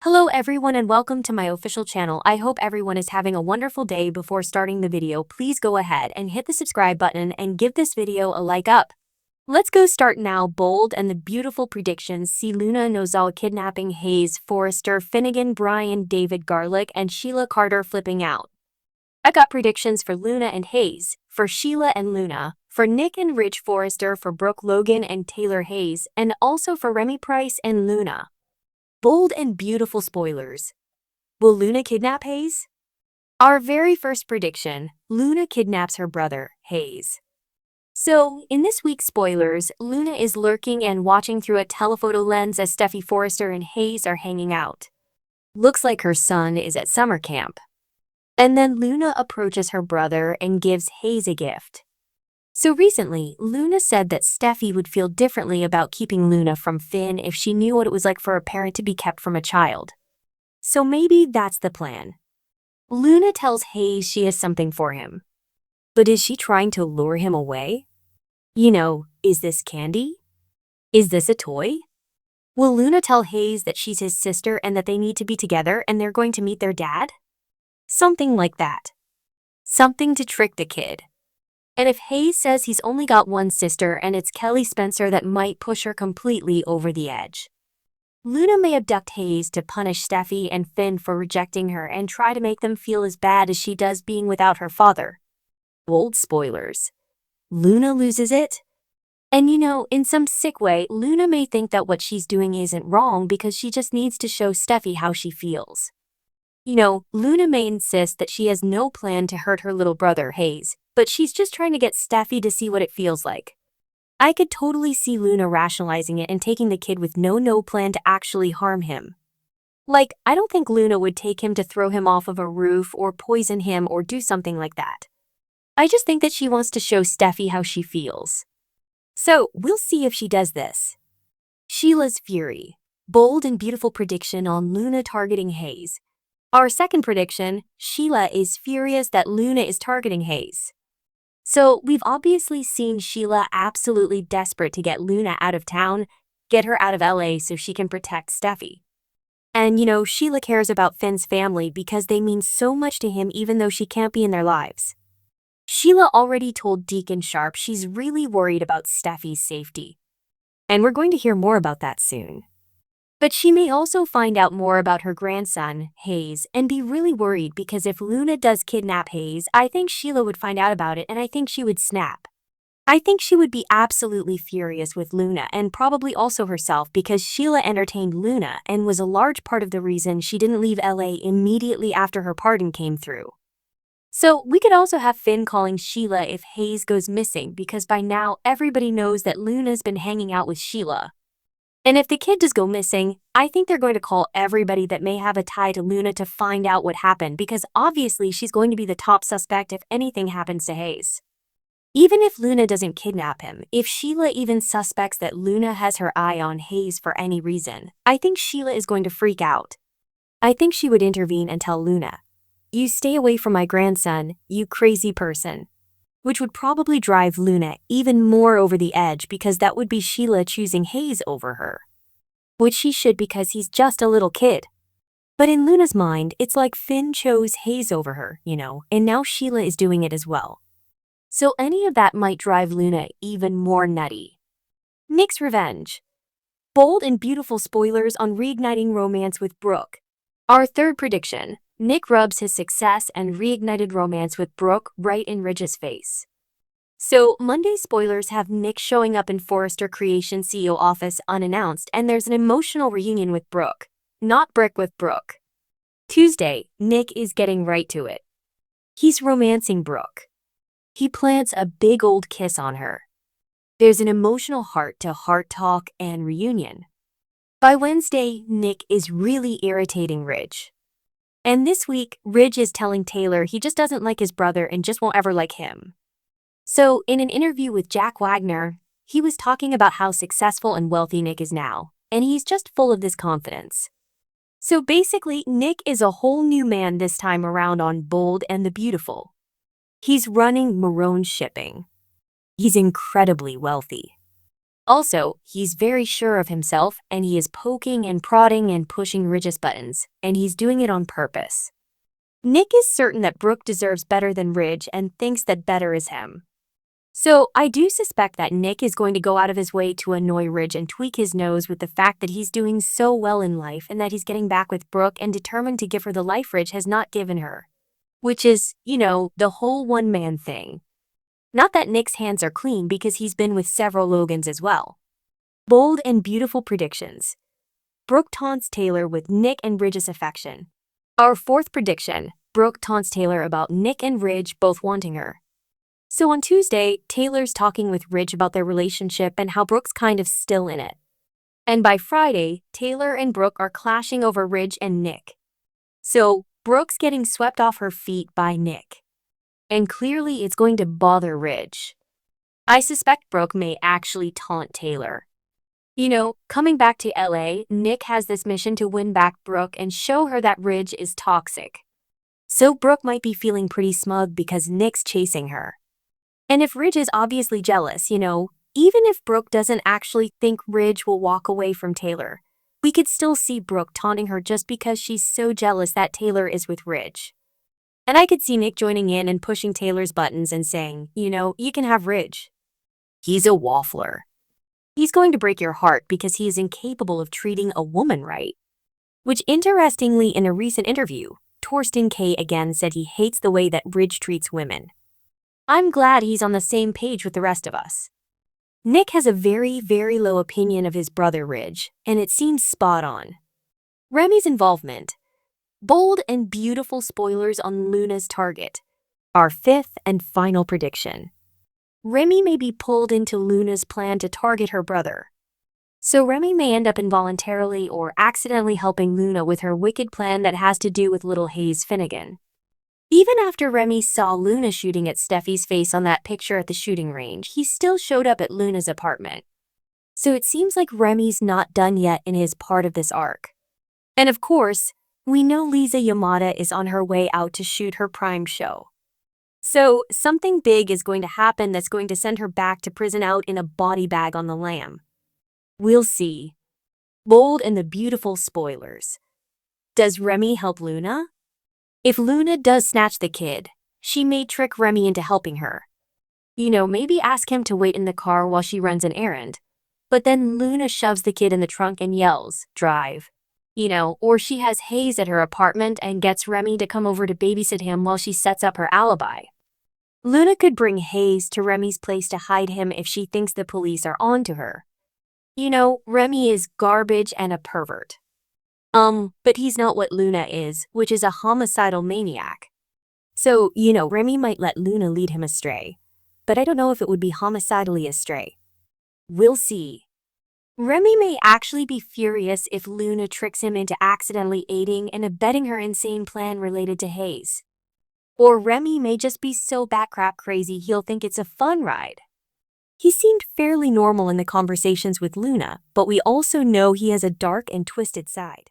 Hello everyone and welcome to my official channel. I hope everyone is having a wonderful day. Before starting the video, please go ahead and hit the subscribe button and give this video a like up. Let's go start now. Bold and the Beautiful predictions see Luna Nozal kidnapping Hayes, Forrester, Finnegan, Brian, David Garlic, and Sheila Carter flipping out. I got predictions for Luna and Hayes, for Sheila and Luna, for Nick and Rich Forrester, for Brooke Logan and Taylor Hayes, and also for Remy Price and Luna. Bold and Beautiful spoilers. Will Luna kidnap Hayes? Our very first prediction, Luna kidnaps her brother, Hayes. So, in this week's spoilers, Luna is lurking and watching through a telephoto lens as Steffi Forrester and Hayes are hanging out. Looks like her son is at summer camp. And then Luna approaches her brother and gives Hayes a gift. So recently, Luna said that Steffi would feel differently about keeping Luna from Finn if she knew what it was like for a parent to be kept from a child. So maybe that's the plan. Luna tells Hayes she has something for him. But is she trying to lure him away? Is this candy? Is this a toy? Will Luna tell Hayes that she's his sister and that they need to be together and they're going to meet their dad? Something like that. Something to trick the kid. And if Hayes says he's only got one sister and it's Kelly Spencer, that might push her completely over the edge. Luna may abduct Hayes to punish Steffi and Finn for rejecting her and try to make them feel as bad as she does being without her father. Bold spoilers. Luna loses it? And in some sick way, Luna may think that what she's doing isn't wrong because she just needs to show Steffi how she feels. Luna may insist that she has no plan to hurt her little brother, Hayes, but she's just trying to get Steffi to see what it feels like. I could totally see Luna rationalizing it and taking the kid with no plan to actually harm him. I don't think Luna would take him to throw him off of a roof or poison him or do something like that. I just think that she wants to show Steffi how she feels. So, we'll see if she does this. Sheila's fury. Bold and Beautiful prediction on Luna targeting Hayes. Our second prediction, Sheila is furious that Luna is targeting Hayes. So, we've obviously seen Sheila absolutely desperate to get Luna out of town, get her out of LA so she can protect Steffi. And Sheila cares about Finn's family because they mean so much to him even though she can't be in their lives. Sheila already told Deacon Sharp she's really worried about Steffi's safety. And we're going to hear more about that soon. But she may also find out more about her grandson, Hayes, and be really worried because if Luna does kidnap Hayes, I think Sheila would find out about it and I think she would snap. I think she would be absolutely furious with Luna and probably also herself because Sheila entertained Luna and was a large part of the reason she didn't leave LA immediately after her pardon came through. So we could also have Finn calling Sheila if Hayes goes missing because by now everybody knows that Luna's been hanging out with Sheila. And if the kid does go missing, I think they're going to call everybody that may have a tie to Luna to find out what happened because obviously she's going to be the top suspect if anything happens to Hayes. Even if Luna doesn't kidnap him, if Sheila even suspects that Luna has her eye on Hayes for any reason, I think Sheila is going to freak out. I think she would intervene and tell Luna, "You stay away from my grandson, you crazy person." Which would probably drive Luna even more over the edge because that would be Sheila choosing Hayes over her. Which she should because he's just a little kid. But in Luna's mind, it's like Finn chose Hayes over her, and now Sheila is doing it as well. So any of that might drive Luna even more nutty. Nick's revenge. Bold and Beautiful spoilers on reigniting romance with Brooke. Our third prediction. Nick rubs his success and reignited romance with Brooke right in Ridge's face. So, Monday spoilers have Nick showing up in Forrester Creation CEO office unannounced and there's an emotional reunion with Brooke. Not Brick with Brooke. Tuesday, Nick is getting right to it. He's romancing Brooke. He plants a big old kiss on her. There's an emotional heart-to-heart talk and reunion. By Wednesday, Nick is really irritating Ridge. And this week, Ridge is telling Taylor he just doesn't like his brother and just won't ever like him. So, in an interview with Jack Wagner, he was talking about how successful and wealthy Nick is now, and he's just full of this confidence. So basically, Nick is a whole new man this time around on Bold and the Beautiful. He's running Marone Shipping. He's incredibly wealthy. Also, he's very sure of himself and he is poking and prodding and pushing Ridge's buttons, and he's doing it on purpose. Nick is certain that Brooke deserves better than Ridge and thinks that better is him. So, I do suspect that Nick is going to go out of his way to annoy Ridge and tweak his nose with the fact that he's doing so well in life and that he's getting back with Brooke and determined to give her the life Ridge has not given her. Which is, the whole one-man thing. Not that Nick's hands are clean because he's been with several Logans as well. Bold and beautiful predictions. Brooke taunts Taylor with Nick and Ridge's affection. Our fourth prediction, Brooke taunts Taylor about Nick and Ridge both wanting her. So on Tuesday, Taylor's talking with Ridge about their relationship and how Brooke's kind of still in it. And by Friday, Taylor and Brooke are clashing over Ridge and Nick. So, Brooke's getting swept off her feet by Nick. And clearly it's going to bother Ridge. I suspect Brooke may actually taunt Taylor. Coming back to LA, Nick has this mission to win back Brooke and show her that Ridge is toxic. So Brooke might be feeling pretty smug because Nick's chasing her. And if Ridge is obviously jealous, even if Brooke doesn't actually think Ridge will walk away from Taylor, we could still see Brooke taunting her just because she's so jealous that Taylor is with Ridge. And I could see Nick joining in and pushing Taylor's buttons and saying, you can have Ridge. He's a waffler. He's going to break your heart because he is incapable of treating a woman right. Which interestingly, in a recent interview, Torsten K again said he hates the way that Ridge treats women. I'm glad he's on the same page with the rest of us. Nick has a very, very low opinion of his brother Ridge, and it seems spot on. Remy's involvement. Bold and beautiful spoilers on Luna's target. Our fifth and final prediction. Remy may be pulled into Luna's plan to target her brother. So Remy may end up involuntarily or accidentally helping Luna with her wicked plan that has to do with little Hayes Finnegan. Even after Remy saw Luna shooting at Steffi's face on that picture at the shooting range, he still showed up at Luna's apartment. So it seems like Remy's not done yet in his part of this arc. And of course, we know Lisa Yamada is on her way out to shoot her Prime show. So something big is going to happen that's going to send her back to prison out in a body bag on the lam. We'll see. Bold and the beautiful spoilers. Does Remy help Luna? If Luna does snatch the kid, she may trick Remy into helping her. Maybe ask him to wait in the car while she runs an errand. But then Luna shoves the kid in the trunk and yells, "Drive." Or she has Hayes at her apartment and gets Remy to come over to babysit him while she sets up her alibi. Luna could bring Hayes to Remy's place to hide him if she thinks the police are on to her. Remy is garbage and a pervert. But he's not what Luna is, which is a homicidal maniac. So, Remy might let Luna lead him astray. But I don't know if it would be homicidally astray. We'll see. Remy may actually be furious if Luna tricks him into accidentally aiding and abetting her insane plan related to Hayes. Or Remy may just be so batcrap crazy he'll think it's a fun ride. He seemed fairly normal in the conversations with Luna, but we also know he has a dark and twisted side.